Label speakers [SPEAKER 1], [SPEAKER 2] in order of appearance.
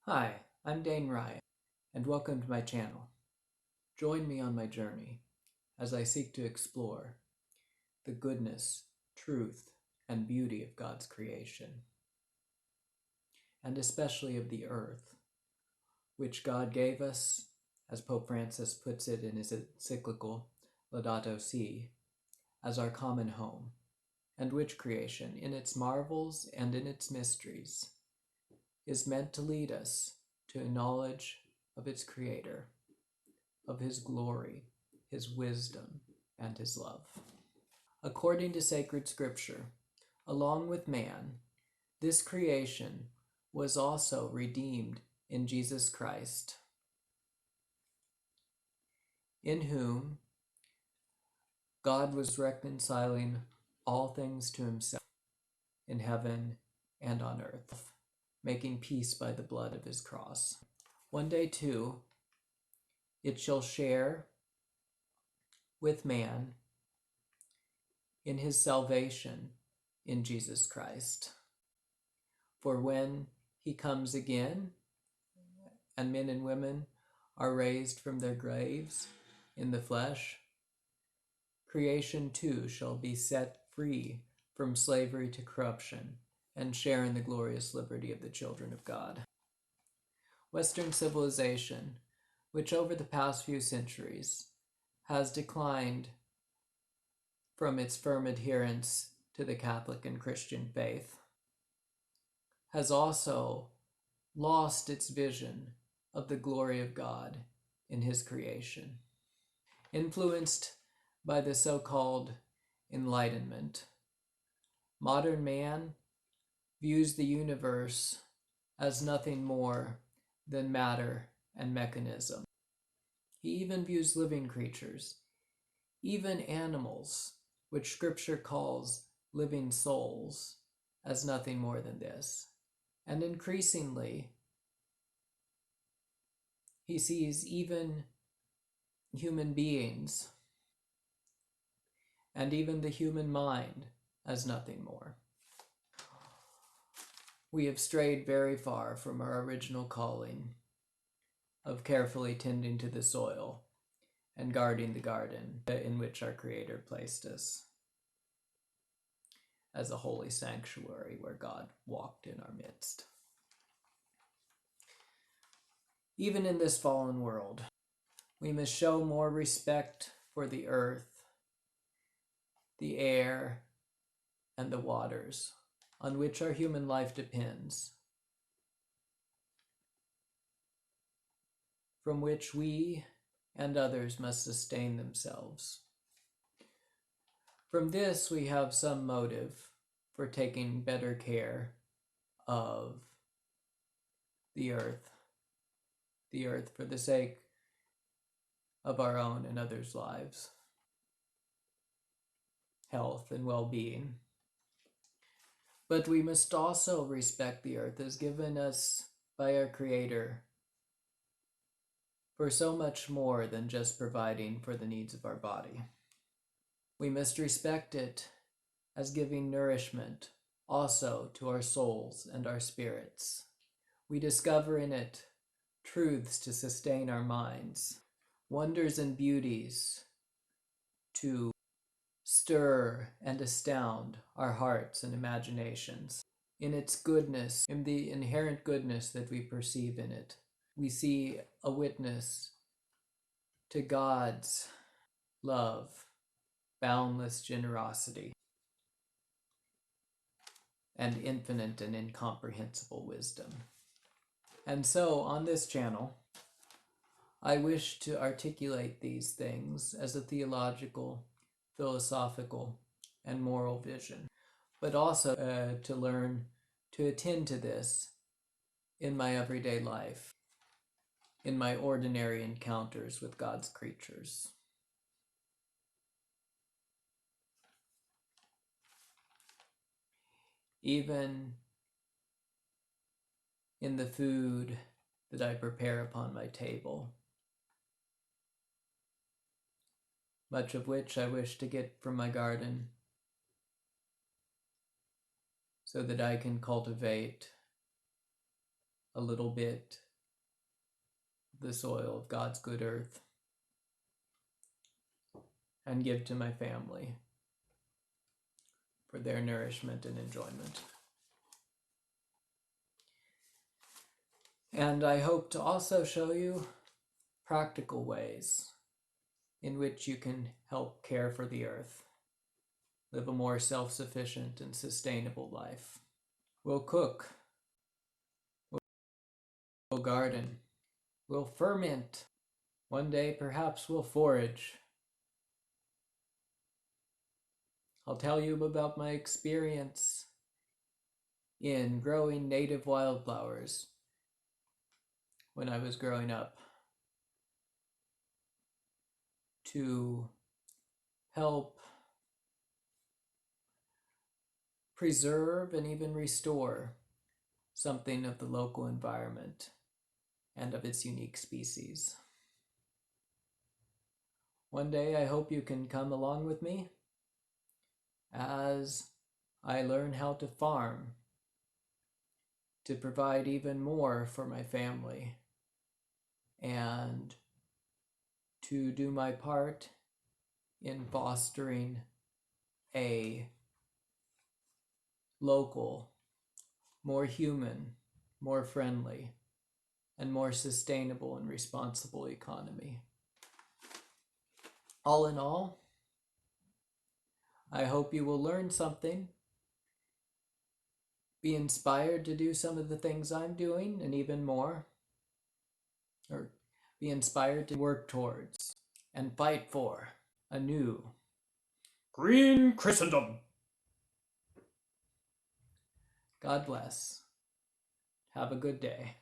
[SPEAKER 1] Hi, I'm Dane Ryan, and welcome to my channel. Join me on my journey as I seek to explore the goodness, truth, and beauty of God's creation, and especially of the earth, which God gave us, as Pope Francis puts it in his encyclical Laudato Si, as our common home, and which creation, in its marvels and in its mysteries, is meant to lead us to a knowledge of its Creator, of His glory, His wisdom, and His love. According to sacred scripture, along with man, this creation was also redeemed in Jesus Christ, in whom God was reconciling all things to Himself in heaven and on earth, making peace by the blood of His cross. One day, too, it shall share with man in his salvation in Jesus Christ. For when He comes again, and men and women are raised from their graves in the flesh, creation too shall be set free from slavery to corruption and share in the glorious liberty of the children of God. Western civilization, which over the past few centuries has declined from its firm adherence to the Catholic and Christian faith, has also lost its vision of the glory of God in His creation. Influenced by the so-called Enlightenment, modern man views the universe as nothing more than matter and mechanism. He even views living creatures, even animals, which Scripture calls living souls, as nothing more than this. And increasingly, he sees even human beings and even the human mind as nothing more. We have strayed very far from our original calling of carefully tending to the soil and guarding the garden in which our Creator placed us as a holy sanctuary where God walked in our midst. Even in this fallen world, we must show more respect for the earth, the air, and the waters on which our human life depends, from which we and others must sustain themselves. From this, we have some motive for taking better care of the earth for the sake of our own and others' lives, health, and well-being. But we must also respect the earth as given us by our Creator for so much more than just providing for the needs of our body. We must respect it as giving nourishment also to our souls and our spirits. We discover in it truths to sustain our minds, wonders and beauties to stir and astound our hearts and imaginations. In its goodness, in the inherent goodness that we perceive in it, we see a witness to God's love, boundless generosity, and infinite and incomprehensible wisdom. And so, on this channel, I wish to articulate these things as a theological, philosophical, and moral vision, but also to learn to attend to this in my everyday life, in my ordinary encounters with God's creatures. Even in the food that I prepare upon my table, much of which I wish to get from my garden, so that I can cultivate a little bit the soil of God's good earth and give to my family for their nourishment and enjoyment. And I hope to also show you practical ways in which you can help care for the earth, live a more self-sufficient and sustainable life. We'll cook, we'll garden, we'll ferment. One day perhaps we'll forage. I'll tell you about my experience in growing native wildflowers when I was growing up to help preserve and even restore something of the local environment and of its unique species. One day I hope you can come along with me as I learn how to farm to provide even more for my family and to do my part in fostering a local, more human, more friendly, and more sustainable and responsible economy. All in all, I hope you will learn something, be inspired to do some of the things I'm doing and even more, or be inspired to work towards and fight for a new Green Christendom. God bless. Have a good day.